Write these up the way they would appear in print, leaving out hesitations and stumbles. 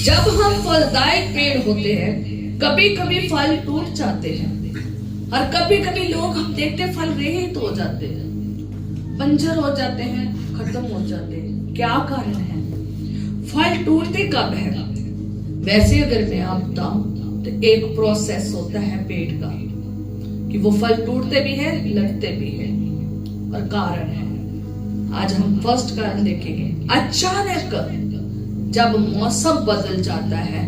जब हम फलदायक पेड़ होते हैं, कभी कभी फल टूट जाते हैं, और कभी कभी लोग हम देखते फल रहित हो जाते हैं, बंजर हो जाते हैं, खत्म हो जाते हैं। क्या कारण है? फल टूटते कब है? वैसे अगर मैं आप बताऊं तो एक प्रोसेस होता है पेड़ का, कि वो फल टूटते भी है, लगते भी है, और कारण है। आज हम फर्स्ट कारण देखेंगे। अचानक जब मौसम बदल जाता है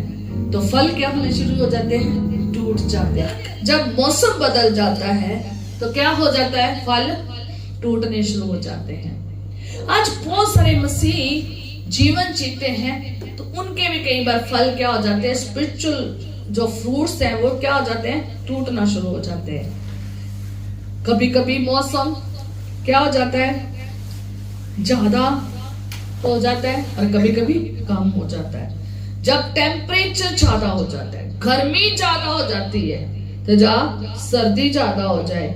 तो फल क्या होने शुरू हो जाते हैं? टूट जाते हैं। जब मौसम बदल जाता है तो क्या हो जाता है? फल टूटने शुरू हो जाते हैं। आज बहुत सारे मसीह जीवन जीते हैं तो उनके भी कई बार फल क्या हो जाते हैं? स्पिरिचुअल जो फ्रूट्स हैं वो क्या हो जाते हैं? टूटना शुरू हो जाते हैं। कभी कभी मौसम क्या हो जाता है? ज्यादा हो जाता है और कभी कभी कम हो जाता है। जब टेम्परेचर ज्यादा हो जाता है, गर्मी ज्यादा हो जाती है, तो जब सर्दी ज्यादा हो जाए,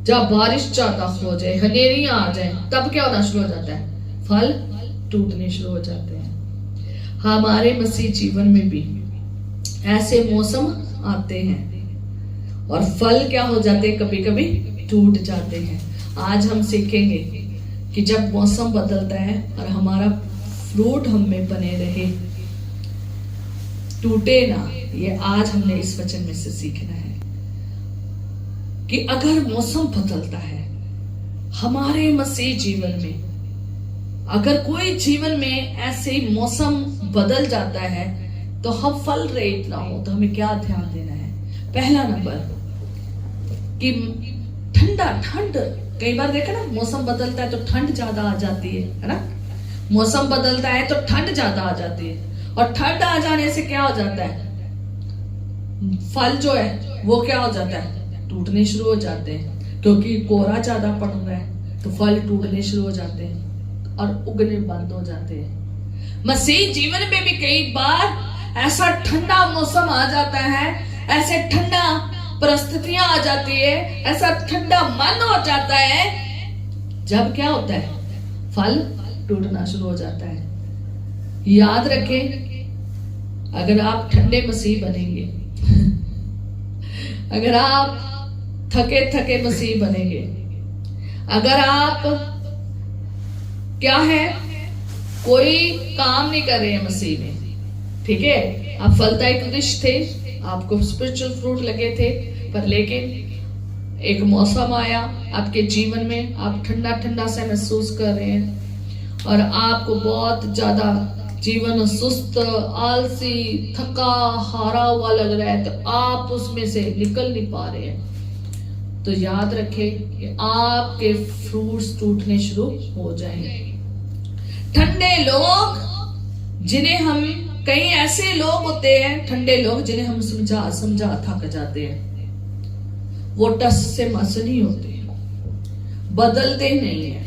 जब बारिश ज्यादा हो जाए, हनेरियां आ जाए, तब क्या होना शुरू हो जाता है? फल टूटने शुरू हो जाते हैं। हमारे मसीह जीवन में भी ऐसे मौसम आते हैं और फल क्या हो जाते हैं? कभी कभी टूट जाते हैं। आज हम सीखेंगे कि जब मौसम बदलता है और हमारा फ्रूट हम में बने रहे, टूटे ना, ये आज हमने इस वचन में से सीखना है कि अगर मौसम बदलता है हमारे मसीह जीवन में, अगर कोई जीवन में ऐसे मौसम बदल जाता है तो हम फल रहित ना हो, तो हमें क्या ध्यान देना है? पहला नंबर कि ठंड, कई बार देखा ना, मौसम बदलता है तो ठंड ज्यादा आ जाती है ना? मौसम बदलता है तो ठंड ज्यादा आ जाती है, और ठंड आ जाने से क्या हो जाता है? फल जो है वो क्या हो जाता है? टूटने शुरू हो जाते हैं, क्योंकि कोहरा ज्यादा पड़ रहा है तो फल टूटने शुरू हो जाते हैं और उगने बंद हो जाते हैं। मसीह जीवन में भी कई बार ऐसा ठंडा मौसम आ जाता है, ऐसे ठंडा परिस्थितियां आ जाती है, ऐसा ठंडा मन हो जाता है, जब क्या होता है? फल टूटना शुरू हो जाता है। याद रखें, अगर आप ठंडे मसीह बनेंगे अगर आप थके थके मसीह बनेंगे, अगर आप क्या है, कोई काम नहीं कर रहे हैं मसीह में, ठीक है, आप फलदायक वृक्ष थे, आपको स्पिरिचुअल फ्रूट लगे थे, पर लेकिन एक मौसम आया आपके जीवन में, आप ठंडा ठंडा सा महसूस कर रहे हैं और आपको बहुत ज्यादा जीवन सुस्त, आलसी, थका हारा हुआ लग रहा है, तो आप उसमें से निकल नहीं पा रहे हैं, तो याद रखें कि आपके फ्रूट्स टूटने शुरू हो जाएंगे। ठंडे लोग जिन्हें हम, कई ऐसे लोग होते हैं ठंडे लोग जिन्हें हम समझा थक जाते हैं, वो टस से मस नहीं होते, बदलते नहीं है,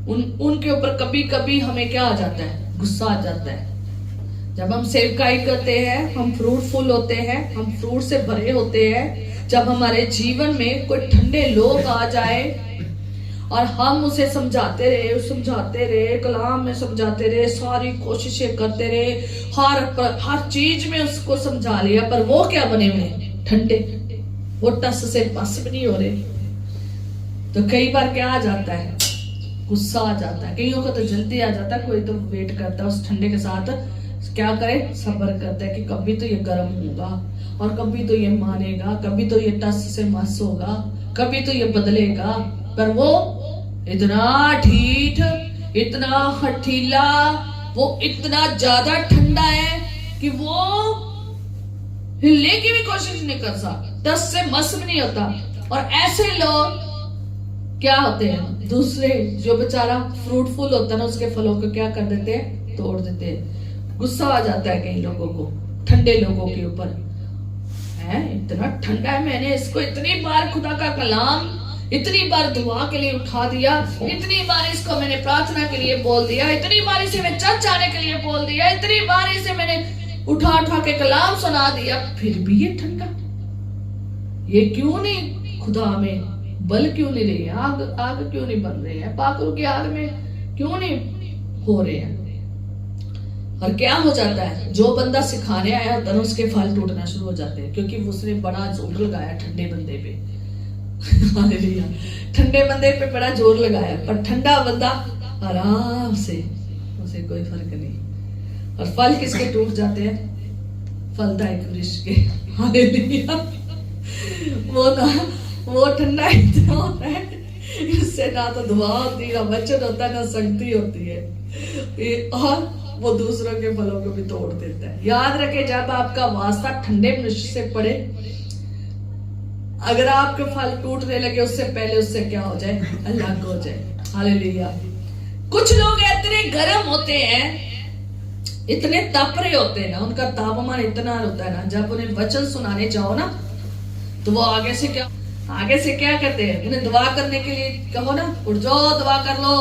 उनके ऊपर कभी कभी हमें क्या आ जाता है? गुस्सा आ जाता है। जब हम सेवकाई करते हैं, हम फ्रूटफुल होते हैं, हम फ्रूट से भरे होते हैं, जब हमारे जीवन में कोई ठंडे लोग आ जाए और हम उसे समझाते रहे, कलाम में समझाते रहे, सारी कोशिशें करते रहे, हर चीज में उसको समझा लिया, पर वो क्या बने हुए? ठंडे, वो टस से पस भी नहीं हो रहे, तो कई बार क्या आ जाता है? गुस्सा आ जाता है। कईयों को तो जल्दी आ जाता है, कोई तो वेट करता है उस ठंडे के साथ, क्या करे? सब्र करता है कि कभी तो ये गर्म होगा और कभी तो ये मानेगा, कभी तो ये टस से मस होगा, कभी तो ये बदलेगा, पर वो इतना ढीठ, इतना हठीला, वो इतना ज्यादा ठंडा है कि वो हिलने की भी कोशिश नहीं कर सकता, टस से मस भी नहीं होता। और ऐसे लोग क्या होते हैं? दूसरे जो बेचारा फ्रूटफुल होता है ना, उसके फलों को क्या कर देते हैं? तोड़ देते हैं। गुस्सा आ जाता है कई लोगों को ठंडे लोगों के ऊपर, है इतना ठंडा है, मैंने इसको इतनी बार खुदा का कलाम, इतनी बार दुआ के लिए उठा दिया, इतनी बार इसको मैंने प्रार्थना के लिए बोल दिया, इतनी बार इसे मैं चर्च आने के लिए बोल दिया, इतनी बार इसे मैंने उठा उठा के कलाम सुना दिया, फिर भी ये ठंडा, ये क्यों नहीं खुदा में बल क्यों नहीं रही है? आग क्यों नहीं बन रही है? पाखरू की आग में क्यों नहीं हो रहे हैं? और क्या हो जाता है, जो बंदा सिखाने आया होता है उसके फल टूटना शुरू हो जाते हैं, क्योंकि उसने बड़ा जोर लगाया ठंडे बंदे पे। हालेलुया। ठंडे बंदे पे बड़ा जोर लगाया, पर ठंडा बंदा आराम से, उसे कोई फर्क नहीं। और फल किसके टूट जाते हैं? फलदायक वृक्ष के। हालेलुया। वो ठंडा इतना होता है, इससे ना तो दुआ होती है, ना वचन होता है, ना शक्ति होती है, और वो दूसरों के फलों को भी तोड़ देता है। याद रखे, जब आपका वास्ता ठंडे मनुष्य से पड़े, अगर आपके फल टूटने लगे, उससे पहले उससे क्या हो जाए? अलग हो जाए। हालेलुया। कुछ लोग इतने गर्म होते हैं, इतने तप रहे होते हैं ना, उनका तापमान इतना होता है ना, जब उन्हें वचन सुनाने जाओ ना, तो वो आगे से क्या करते हैं? उन्हें दुआ करने के लिए कहो ना, उठ जाओ दुआ कर लो,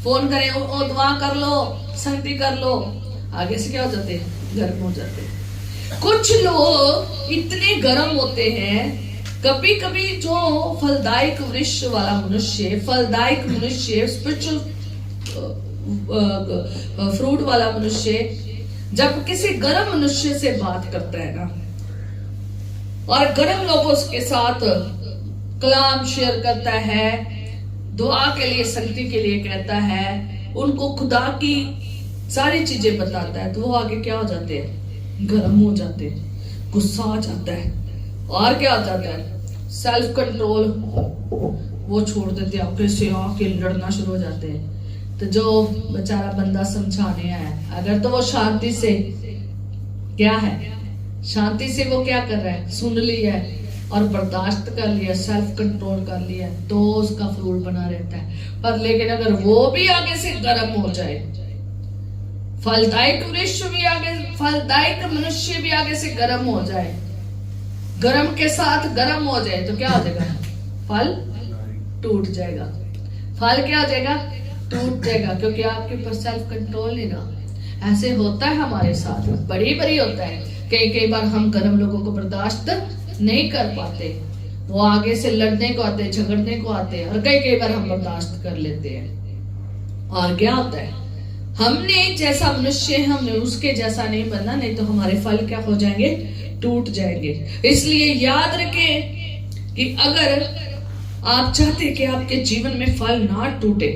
फोन करें ओ दुआ कर लो, संगति कर लो, आगे से क्या हो जाते हैं? गर्म हो जाते हैं। कुछ लोग इतने गर्म होते हैं, कभी कभी जो फलदायक वृक्ष वाला मनुष्य, फलदायक मनुष्य, स्पिरिचुअल फ्रूट वाला मनुष्य, जब किसी गर्म मनुष्य से बात करता है ना, और गर्म लोगों के साथ कलाम शेयर करता है, दुआ के लिए, संगति के लिए कहता है, उनको खुदा की सारी चीजें बताता है, तो वो आगे क्या हो जाते हैं? गर्म हो जाते हैं, गुस्सा आ जाता है, और क्या हो जाता है? सेल्फ कंट्रोल वो छोड़ देते हैं, आपके से आके लड़ना शुरू हो जाते हैं। तो जो बेचारा बंदा समझाने आया, अगर तो वो शांति से, क्या है, शांति से वो क्या कर रहा है? सुन लिया है और बर्दाश्त कर लिया, सेल्फ कंट्रोल कर लिया, तो उसका फ्रूट बना रहता है। पर लेकिन अगर वो भी आगे से गर्म हो जाए, फलदायक वृक्ष भी आगे, फलदायक मनुष्य भी आगे से गर्म हो जाए, गर्म के साथ गर्म हो जाए, तो क्या हो जाएगा? फल टूट जाएगा। फल क्या हो जाएगा? टूट जाएगा, क्योंकि आपके ऊपर सेल्फ कंट्रोल नहीं रहा। ऐसे होता है हमारे साथ, बड़ी होता है। कई बार हम गर्म लोगों को बर्दाश्त नहीं कर पाते, वो आगे से लड़ने को आते, झगड़ने को आते हैं, और कई बार हम बर्दाश्त कर लेते हैं। और क्या होता है, हमने जैसा मनुष्य, हमने उसके जैसा नहीं बनना, नहीं तो हमारे फल क्या हो जाएंगे? टूट जाएंगे। इसलिए याद रखें कि अगर आप चाहते कि आपके जीवन में फल ना टूटे,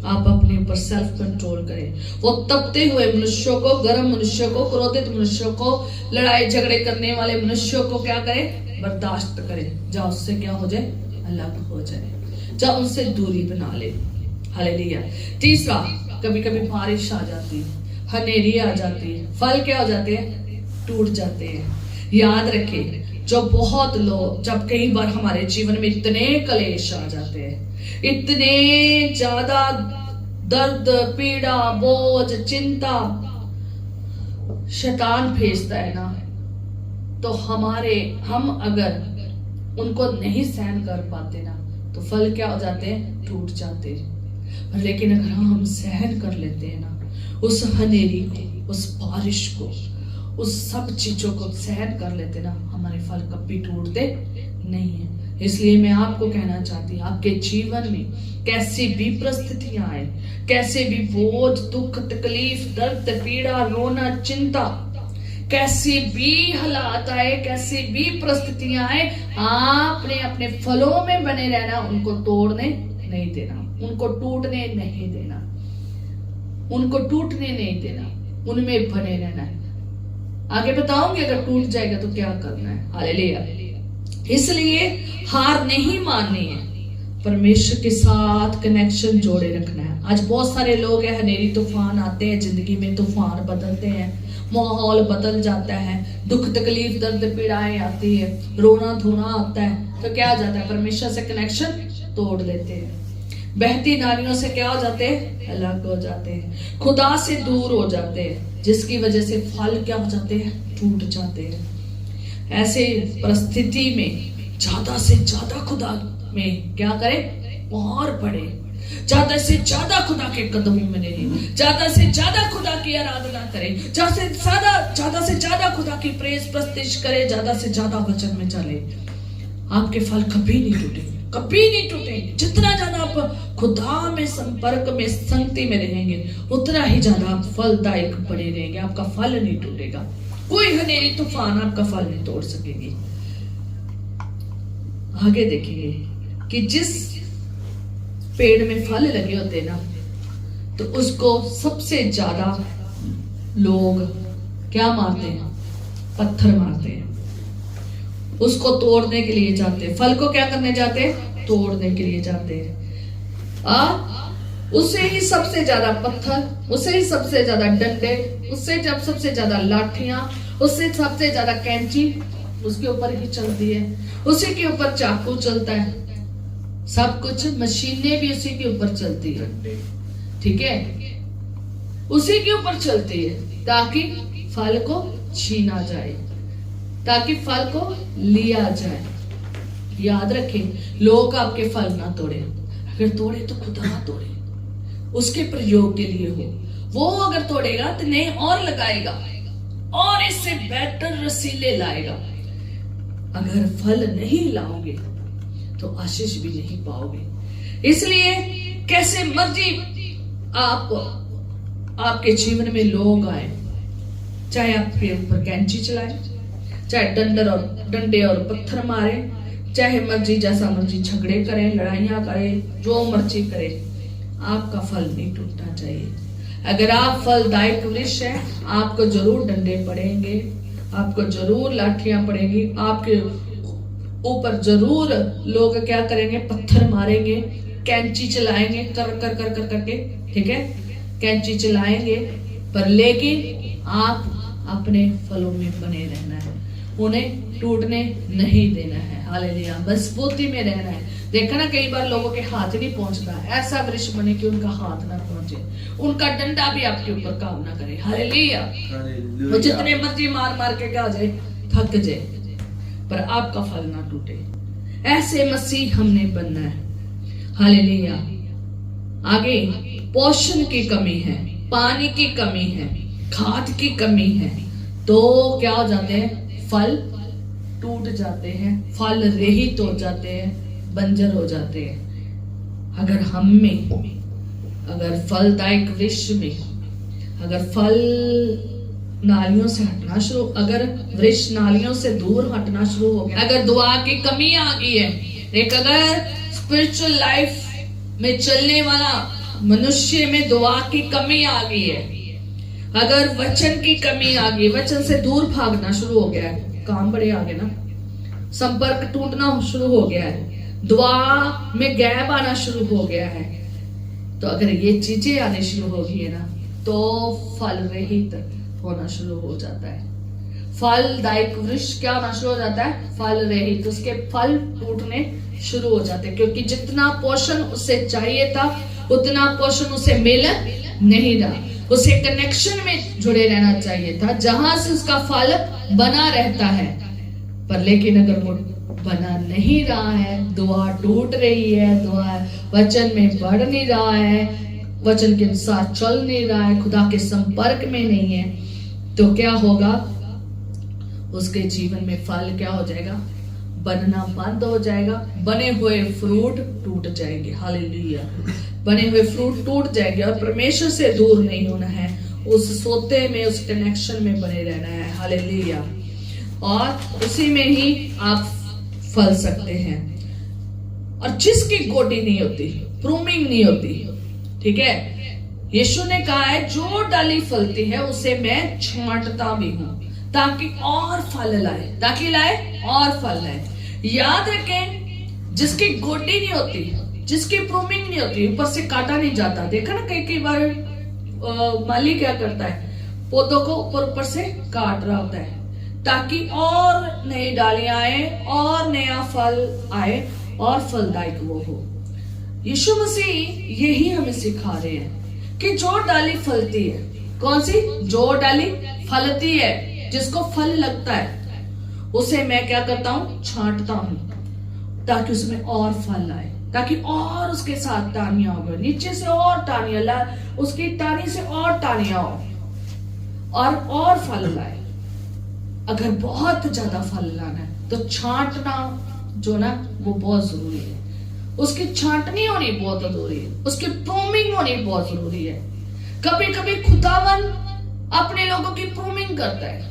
आप अपने ऊपर सेल्फ कंट्रोल करें। वो तपते हुए मनुष्यों को, गर्म मनुष्यों को, क्रोधित मनुष्यों को, लड़ाई झगड़े करने वाले मनुष्यों को क्या करें? बर्दाश्त करें। जा उससे क्या हो जाए? अलग हो जाए, जा उनसे दूरी बना ले। हालेलुया। तीसरा, कभी कभी बारिश आ जाती है, हनेरी आ जाती है, फल क्या हो जाते हैं? टूट जाते हैं। याद रखें, जो बहुत लोग, जब कई बार हमारे जीवन में इतने कलेश आ जाते हैं, इतने ज्यादा दर्द, पीड़ा, बोझ, चिंता शैतान भेजता है ना, तो हम अगर उनको नहीं सहन कर पाते ना, तो फल क्या हो जाते हैं? टूट जाते हैं। लेकिन अगर हम सहन कर लेते हैं ना, उस हनेरी को, उस बारिश को, उस सब चीजों को सहन कर लेते ना, हमारे फल कभी टूटते नहीं है। इसलिए मैं आपको कहना चाहती हूँ, आपके जीवन में कैसी भी परिस्थितियां आए, कैसे भी बोझ, दुख, तकलीफ, दर्द, पीड़ा, रोना, चिंता, कैसी भी हालात आए, कैसी भी परिस्थितियां आए, आपने अपने फलों में बने रहना, उनको तोड़ने नहीं देना, उनको टूटने नहीं देना, उनको टूटने नहीं देना, उनमें बने रहना है। आगे बताऊंगी अगर टूट जाएगा तो क्या करना है। हालेलुया। इसलिए हार नहीं माननी है, परमेश्वर के साथ कनेक्शन जोड़े रखना है। आज बहुत सारे लोग हैं, हनेरी तूफान आते हैं जिंदगी में, तूफान बदलते हैं, माहौल बदल जाता है, दुख तकलीफ दर्द पीड़ाएं आती है, रोना धोना आता है, तो क्या हो जाता है? परमेश्वर से कनेक्शन तोड़ लेते हैं। बहती नालियों से क्या हो जाते हैं? अलग हो जाते हैं, खुदा से दूर हो जाते हैं, जिसकी वजह से फल क्या हो जाते हैं? टूट जाते हैं। ऐसे परिस्थिति में ज्यादा से ज्यादा खुदा में क्या करें? और बढ़े, ज्यादा से ज्यादा खुदा के कदमों में नहीं, ज्यादा से ज्यादा खुदा की आराधना करें, ज्यादा से ज्यादा खुदा की प्रेज प्रस्तिश करें, ज्यादा से ज्यादा वचन में चले, आपके फल कभी नहीं टूटेंगे। कभी नहीं टूटेंगे। जितना ज्यादा आप खुदा में संपर्क में, संगति में रहेंगे, उतना ही ज्यादा आप फलदायक बने रहेंगे। आपका फल नहीं टूटेगा, कोई हनेरी तूफान आपका फल नहीं तोड़ सकेगी। आगे देखेंगे कि जिस पेड़ में फल लगे होते हैं ना, तो उसको सबसे ज्यादा लोग क्या मारते हैं? पत्थर मारते हैं। उसको तोड़ने के लिए जाते हैं। फल को क्या करने जाते हैं? तोड़ने के लिए जाते हैं। उससे ही सबसे ज्यादा पत्थर, उससे ही सबसे ज्यादा डंडे, उससे जब सबसे ज्यादा लाठियां, उससे सबसे ज्यादा कैंची उसके ऊपर ही चलती है, उसी के ऊपर चाकू चलता है, सब कुछ मशीनें भी उसी के ऊपर चलती है। ठीक है, उसी के ऊपर चलती है ताकि फल को छीना जाए, ताकि फल को लिया जाए। याद रखें, लोग आपके फल ना तोड़े, अगर तोड़े तो खुदा तोड़े, उसके प्रयोग के लिए हो। वो अगर तोड़ेगा तो नहीं और लगाएगा और इससे बेहतर रसीले लाएगा। अगर फल नहीं लाओगे तो आशीष भी नहीं पाओगे। इसलिए कैसे मर्जी आपके जीवन में लोग आए, चाहे आपके ऊपर कैंची चलाए, चाहे डंडे और पत्थर मारे, चाहे मर्जी जैसा मर्जी झगड़े करें, लड़ाइयां करें, जो मर्जी करें, आपका फल नहीं टूटना चाहिए। अगर आप फलदायक वृक्ष हैं, आपको जरूर डंडे पड़ेंगे, आपको जरूर लाठियां पड़ेंगी, आपके ऊपर जरूर लोग क्या करेंगे? पत्थर मारेंगे, कैंची चलाएंगे, कर कर कर कर करके, ठीक है, कैंची चलाएंगे, पर लेकिन आप अपने फलों में बने रहना है, उन्हें टूटने नहीं देना है। हालेलुया, मजबूती में रहना है। देखा ना, कई बार लोगों के हाथ नहीं पहुंचता, ऐसा वृक्ष बने कि उनका हाथ ना पहुंचे, उनका डंडा भी आपके ऊपर काम ना करे। हालेलुया, वो जितने मर्जी मार मार के क्या जाए, थक जाए, पर आपका फल ना टूटे। ऐसे मसीह हमने बनना है। हालेलुया। आगे पोषण की कमी है, पानी की कमी है, खाद की कमी है, तो क्या हो जाते हैं? फल टूट जाते हैं, फल रहित हो जाते हैं, बंजर हो जाते हैं। अगर हम में, अगर फलदायक वृक्ष में, अगर फल नालियों से हटना शुरू, अगर वृक्ष नालियों से दूर हटना शुरू हो गया, अगर दुआ की कमी आ गई है, एक अगर स्पिरिचुअल लाइफ में चलने वाला मनुष्य में दुआ की कमी आ गई है, अगर वचन की कमी आ गई, वचन से दूर भागना शुरू हो गया है, काम बड़े आ गए ना, संपर्क टूटना शुरू हो गया है, दुआ में गैप आना शुरू हो गया है, तो अगर ये चीजें आने शुरू हो गई है ना, तो फल रहित होना शुरू हो जाता है। फलदायक वृक्ष क्या होना शुरू हो जाता है? फल रहित, उसके फल टूटने शुरू हो जाते हैं, क्योंकि जितना पोषण उसे चाहिए था उतना पोषण उसे मिल नहीं रहा। उसे कनेक्शन में जुड़े रहना चाहिए था, जहां से उसका फल बना रहता है, पर लेकिन अगर वो बना नहीं रहा है, दुआ टूट रही है, दुआ वचन में बढ़ नहीं रहा है, वचन के अनुसार चल नहीं रहा है, खुदा के संपर्क में नहीं है, तो क्या होगा? उसके जीवन में फल क्या हो जाएगा? बनना बंद हो जाएगा, बने हुए फ्रूट टूट जाएंगे। हालेलुया, बने हुए फ्रूट टूट जाएंगे, और परमेश्वर से दूर नहीं होना है, उस सोते में, उस कनेक्शन में बने रहना है। हालेलुया, और उसी में ही आप फल सकते हैं। और जिसकी गोटी नहीं होती, प्रूमिंग नहीं होती, ठीक है, यीशु ने कहा है जो डाली फलती है उसे मैं छांटता भी हूं, ताकि और फल लाए, ताकि लाए और फल लाए। याद रखें, जिसकी गोटी नहीं होती, जिसकी प्रूमिंग नहीं होती, ऊपर से काटा नहीं जाता। देखा ना, कई बार माली क्या करता है, पौधों को ऊपर से काट रहा होता है, ताकि और नई डालियां आए और नया फल आए और फलदायक वो हो। यीशु मसीह यही हमें सिखा रहे हैं कि जो डाली फलती है, कौन सी? जो डाली फलती है, जिसको फल लगता है, उसे मैं क्या करता हूं? छांटता हूं, ताकि उसमें और फल आए, ताकि और उसके साथ टानियां हो, नीचे से और टानियां ला, उसकी टानी से और टानियां हो और फल लाए। अगर बहुत ज्यादा फल लाना है तो छांटना जो ना, वो बहुत जरूरी है। उसकी छांटनी होनी बहुत जरूरी है, उसकी प्रूमिंग होनी बहुत जरूरी है। कभी कभी खुदावन अपने लोगों की प्रूमिंग करता है,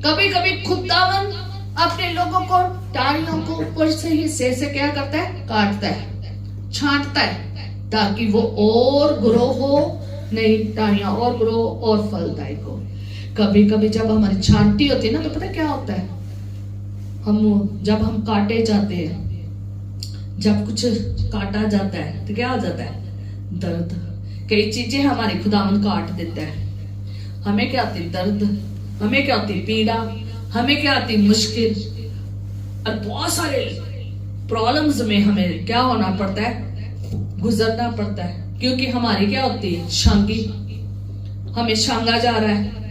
कभी कभी खुदावन अपने लोगों को टांगियों को ऊपर से हिस्से से क्या करता है, काटता है, छांटता है, ताकि वो और ग्रो हो, नई टांगियां और ग्रो और फलदायक हो। कभी कभी जब हमारी छांटी होती है ना, तो पता क्या होता है, जब हम काटे जाते हैं, जब कुछ काटा जाता है तो क्या हो जाता है, दर्द। कई चीजें हमारी खुदावन काट देता है, हमें क्या आती दर्द, हमें क्या आती पीड़ा, हमें क्या आती मुश्किल, और बहुत सारे प्रॉब्लम्स में हमें क्या होना पड़ता है, गुजरना पड़ता है, क्योंकि हमारी क्या होती है, शांगी, हमें शांगा जा रहा है।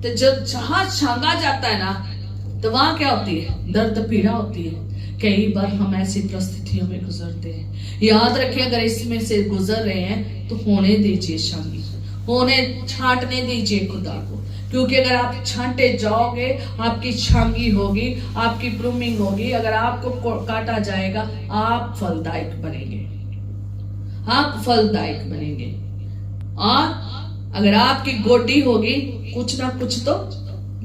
तो जब जहां शांगा जाता है ना, तो वहां क्या होती है, दर्द पीड़ा होती है। कई बार हम ऐसी परिस्थितियों में गुजरते हैं। याद रखिए, अगर इसमें से गुजर रहे हैं तो होने दीजिए शांगी, होने छांटने दीजिए खुदा को, क्योंकि अगर आप छांटे जाओगे, आपकी छांगी होगी, आपकी प्रूमिंग होगी, अगर आपको काटा जाएगा, आप फलदायक बनेंगे, आप फलदायक बनेंगे। और अगर आपकी गोडी होगी, कुछ ना कुछ तो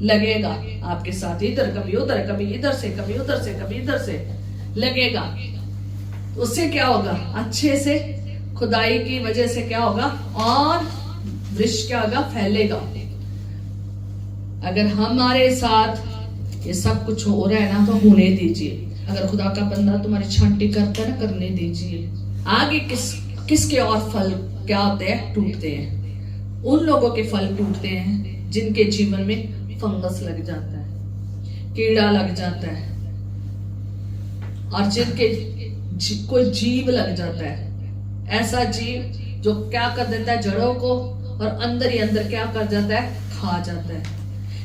लगेगा आपके साथ, इधर कभी उधर, कभी इधर से, कभी उधर से, कभी इधर से लगेगा। उससे क्या होगा, अच्छे से खुदाई की वजह से क्या होगा, और वृक्ष क्या होगा, फैलेगा। अगर हमारे साथ ये सब कुछ हो रहा है ना, तो होने दीजिए। अगर खुदा का बंदा तुम्हारी छांटी करता है ना, करने दीजिए। आगे किसके और फल क्या होते हैं, टूटते हैं। उन लोगों के फल टूटते हैं जिनके जीवन में फंगस लग जाता है, कीड़ा लग जाता है, और जिनके कोई जीव लग जाता है, ऐसा जीव जो क्या कर देता है, जड़ों को, और अंदर ही अंदर क्या कर जाता है, खा जाता है।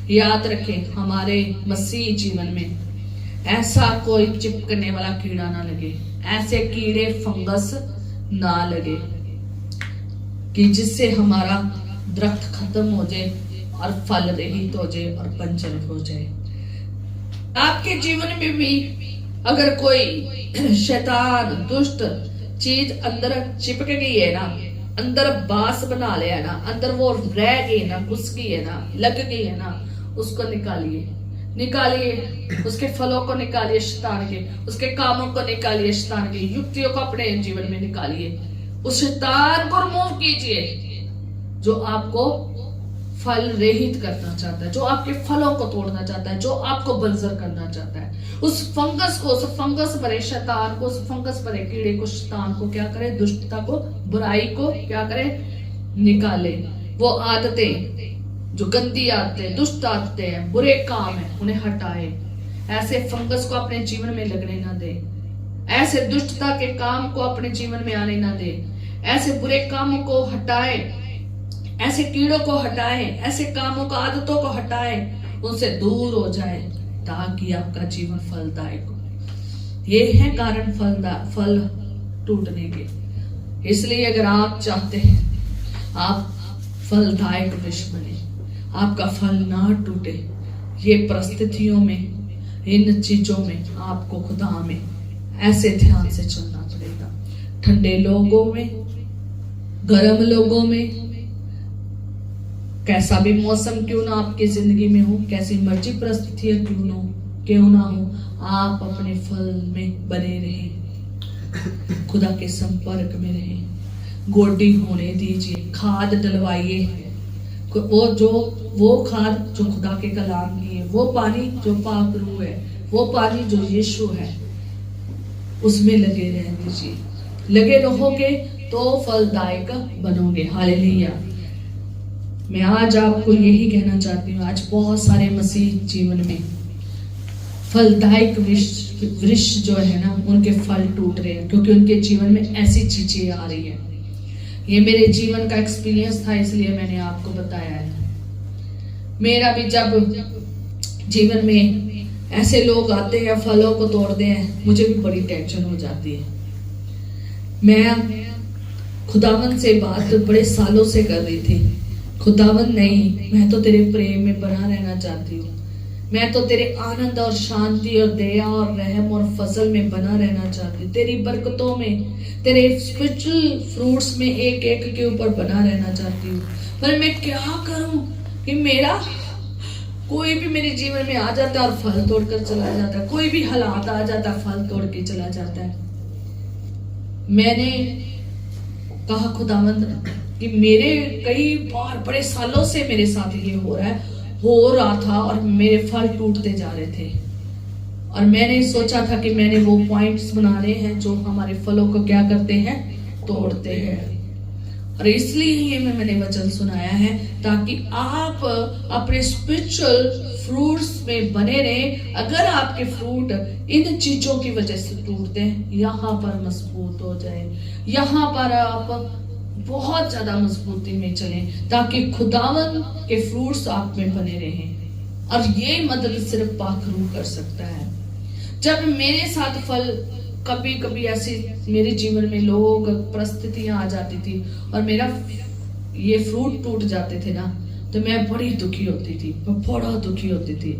याद रखें, हमारे मसीह जीवन में ऐसा कोई चिपकने वाला कीड़ा ना लगे, ऐसे कीड़े फंगस ना लगे कि जिससे हमारा दरख्त खत्म हो जाए और फल रहित हो जाए और बंजर हो जाए। आपके जीवन में भी अगर कोई शैतान दुष्ट चीज अंदर चिपक गई है ना, अंदर बास बना लिया है ना, अंदर वो रह गई ना, घुस गई है ना, लग गई है ना, उसको निकालिए, निकालिए, उसके फलों को निकालिए शैतान के, उसके कामों को निकालिए शैतान के, युक्तियों को अपने जीवन में निकालिए। उस शैतान को रिमूव कीजिए जो आपको फल रहित करना चाहता है, जो आपके फलों को तोड़ना चाहता है, जो आपको बंजर करना चाहता है। उस फंगस को, उस फंगस भरे शैतान को, उस फंगस भरे कीड़े को, शैतान को क्या करे, दुष्टता को, बुराई को क्या करे, निकाले। वो आदतें जो गंदी आदतें, दुष्ट आदतें हैं, बुरे काम है, उन्हें हटाए। ऐसे फंगस को अपने जीवन में लगने ना दे, ऐसे दुष्टता के काम को अपने जीवन में आने ना दे, ऐसे बुरे कामों को हटाए, ऐसे कीड़ों को हटाए, ऐसे कामों को, आदतों को हटाए, उनसे दूर हो जाए, ताकि आपका जीवन फलदायक हो। ये है कारण फल टूटने के। इसलिए अगर आप चाहते हैं आप फलदायक वृक्ष बने, आपका फल ना टूटे, ये परिस्थितियों में, इन चीजों में आपको खुदा में ऐसे ध्यान से चलना पड़ेगा। ठंडे लोगों में, गर्म लोगों में, कैसा भी मौसम क्यों ना आपकी जिंदगी में हो, कैसी मर्जी परिस्थितियां क्यों ना हो, आप अपने फल में बने रहें, खुदा के संपर्क में रहें, गोडी होने दीजिए, खाद डलवाइए, वो खाद जो खुदा के कलाम की है, वो पानी जो पाक रूह है, वो पानी जो यीशु है, उसमें लगे रहने दीजिए। लगे रहोगे तो फलदायक बनोगे। हालेलुया। मैं आज आपको यही कहना चाहती हूँ, आज बहुत सारे मसीह जीवन में फलदायक वृक्ष जो है ना, उनके फल टूट रहे हैं, क्योंकि उनके जीवन में ऐसी चीजें आ रही है। ये मेरे जीवन का एक्सपीरियंस था, इसलिए मैंने आपको बताया है। मेरा भी जब जीवन में ऐसे लोग आते हैं, फलों को तोड़ते हैं, मुझे भी बड़ी टेंशन हो जाती है। मैं खुदावन से बात बड़े सालों से कर रही थी, खुदावन नहीं, मैं तो तेरे प्रेम में बना रहना चाहती हूँ, मैं तो तेरे आनंद और शांति और दया और रहम और फजल में बना रहना चाहती हूँ, तेरी बरकतों में, तेरे स्पिरिचुअल फ्रूट्स में एक एक के ऊपर बना रहना चाहती हूँ। पर मैं क्या करूं कि मेरा कोई भी मेरे जीवन में आ जाता है और फल तोड़कर चला जाता है, कोई भी हालात आ जाता है फल तोड़ के चला जाता है। मैंने कहा खुदावंद कि मेरे कई बार बड़े सालों से मेरे साथ ये हो रहा था और मेरे फल टूटते जा रहे थे, और मैंने सोचा था कि मैंने वो पॉइंट्स बनाने हैं जो हमारे फलों को क्या करते हैं, तोड़ते हैं। और इसलिए ये मैंने वचन सुनाया है ताकि आप अपने स्पिरिचुअल फ्रूट्स में बने रहें। अगर आपके फ्रूट इन चीजों की वजह से टूटते हैं, यहाँ पर मजबूत हो जाए, यहाँ पर आप बहुत ज्यादा मजबूती में चलें ताकि खुदावन के फ्रूट्स आप में बने रहें। और ये मदद सिर्फ पाक रूह कर सकता है। जब मेरे साथ फल कभी कभी ऐसी मेरे जीवन में लोग परिस्थितियां आ जाती थी और मेरा ये फ्रूट टूट जाते थे ना, तो मैं बड़ी दुखी होती थी, मैं बड़ा दुखी होती थी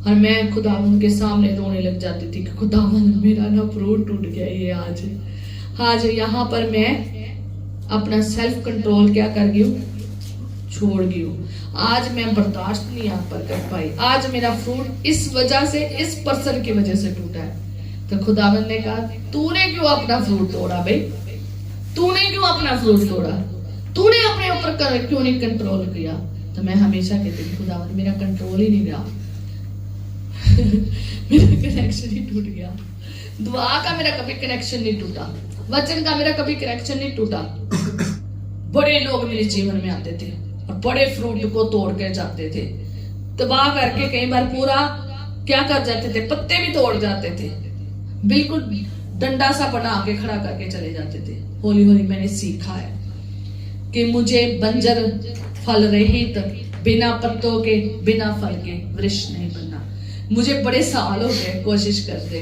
और मैं खुदावन के सामने रोने लग जाती थी कि खुदावन मेरा ना फ्रूट टूट गया। ये आज यहाँ पर मैं अपना सेल्फ कंट्रोल क्या कर गई हूँ, छोड़ गई हूँ। आज मैं बर्दाश्त नहीं यहाँ पर कर पाई, आज मेरा फ्रूट इस वजह से, इस पर्सन की वजह से टूटा है। तो खुदावन ने कहा तूने क्यों अपना फ्रूट तोड़ा भाई, तूने क्यों अपना फ्रूट तोड़ा, तूने अपने ऊपर क्यों नहीं कंट्रोल किया। तो मैं हमेशा कहती थी खुदावन मेरा कंट्रोल ही नहीं रहा मेरा कनेक्शन ही टूट गया। दुआ का मेरा कभी कनेक्शन नहीं टूटा, वचन का मेरा कभी कनेक्शन नहीं टूटा। बड़े लोग मेरे जीवन में आते थे और बड़े फ्रूट को तोड़ के जाते थे, तबाह करके कई बार पूरा क्या कर जाते थे, पत्ते भी तोड़ जाते थे, बिल्कुल डंडा सा बना के खड़ा करके चले जाते थे। हौली हौली मैंने सीखा है कि मुझे बंजर फल रहित बिना पत्तों के बिना फल के वृक्ष नहीं बनना। मुझे बड़े साल हो गए कोशिश करते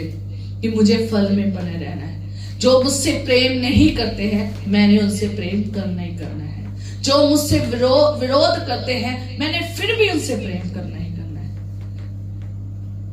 कि मुझे फल में बने रहना है। जो मुझसे प्रेम नहीं करते हैं मैंने उनसे प्रेम करना ही करना है, जो मुझसे विरोध करते हैं मैंने फिर भी उनसे प्रेम करना ही करना है।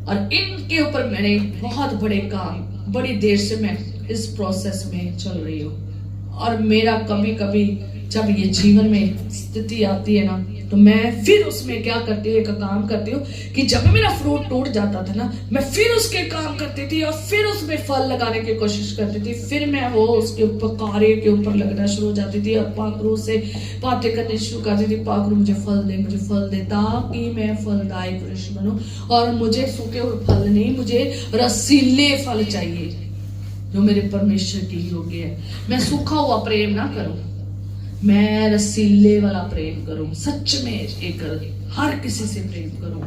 और इनके ऊपर मैंने बहुत बड़े काम, बड़ी देर से मैं इस प्रोसेस में चल रही हूँ। और मेरा कभी कभी जब ये जीवन में स्थिति आती है ना, तो मैं फिर उसमें क्या करती हूँ, एक काम करती हूँ कि जब मेरा फ्रूट टूट जाता था ना, मैं फिर उसके काम करती थी और फिर उसमें फल लगाने की कोशिश करती थी। फिर मैं वो उसके ऊपर कार्य के ऊपर लगना शुरू हो जाती थी और पाखरू से बातें करनी शुरू करती थी, पाखरू मुझे फल दे, मुझे फल दे, ताकि मैं फलदायक वृक्ष बनूं। और मुझे सूखे हुए फल नहीं, मुझे रसीले फल चाहिए जो मेरे परमेश्वर की योग्य है। मैं सूखा हुआ प्रेम ना करूं, मैं रसीले वाला प्रेम करूं, सच में एक हर किसी से प्रेम करूं,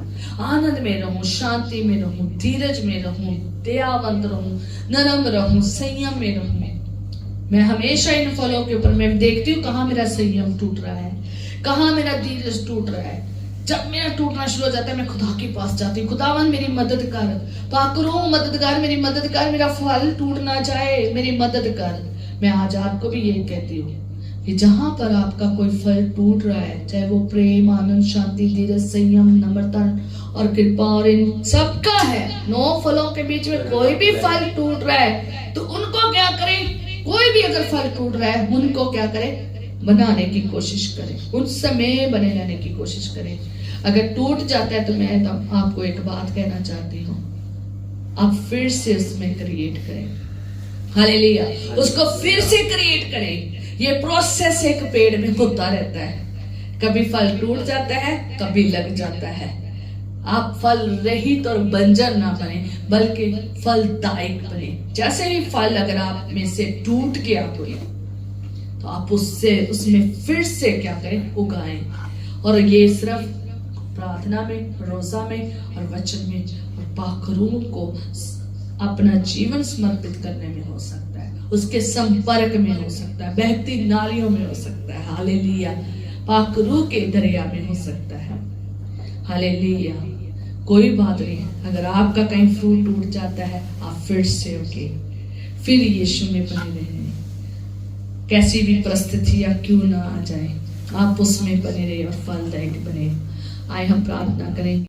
आनंद में रहूं, शांति में रहूं, धीरज में रहूं, दयावंत रहूं, नरम रहूं, संयम में रहूं। मैं हमेशा इन फलों के ऊपर मैं देखती हूँ कहाँ मेरा संयम टूट रहा है, कहाँ मेरा धीरज टूट रहा है। जब मेरा टूटना शुरू हो जाता है मैं खुदा के पास जाती हूँ, खुदावन मेरी मदद कर, पाकरू मददगार मेरी मदद कर, मेरा फल टूट ना जाए, मेरी मदद कर। मैं आज आपको भी यही कहती हूँ कि जहां पर आपका कोई फल टूट रहा है, चाहे वो प्रेम, आनंद, शांति, धीरज, संयम, नम्रता और कृपा और इन सब का है, 9 फलों के बीच में कोई भी फल टूट रहा है तो उनको क्या करें, कोई भी अगर फल टूट रहा है उनको क्या करें, बनाने की कोशिश करें, उन समय बने रहने की कोशिश करें। अगर टूट जाता है तो मैं आपको एक बात कहना चाहती हूँ, आप फिर से उसमें क्रिएट करें। हालेलुया, उसको फिर से क्रिएट करें। ये प्रोसेस एक पेड़ में होता रहता है, कभी फल टूट जाता है, कभी लग जाता है। आप फल रहित और बंजर ना बने बल्कि फलदायक बने। जैसे ही फल अगर आप में से टूट गया कोई, तो आप उसमें फिर से क्या करें, उगाएं। और ये सिर्फ प्रार्थना में, रोजा में और वचन में और पाकरूह को अपना जीवन समर्पित करने में हो सकता है, उसके संपर्क में हो सकता है, बहती नालियों में हो सकता है, हालेलुया, पाकरूह के दरिया में हो सकता है, हालेलुया। कोई बात नहीं, अगर आपका कहीं फ्रूट टूट जाता है आप फिर से उगे, फिर यीशु में बने रहें। कैसी भी परिस्थितियां क्यों ना आ जाए, आप उसमें बने रहे और फलदायक बने। आए हम प्रार्थना करें।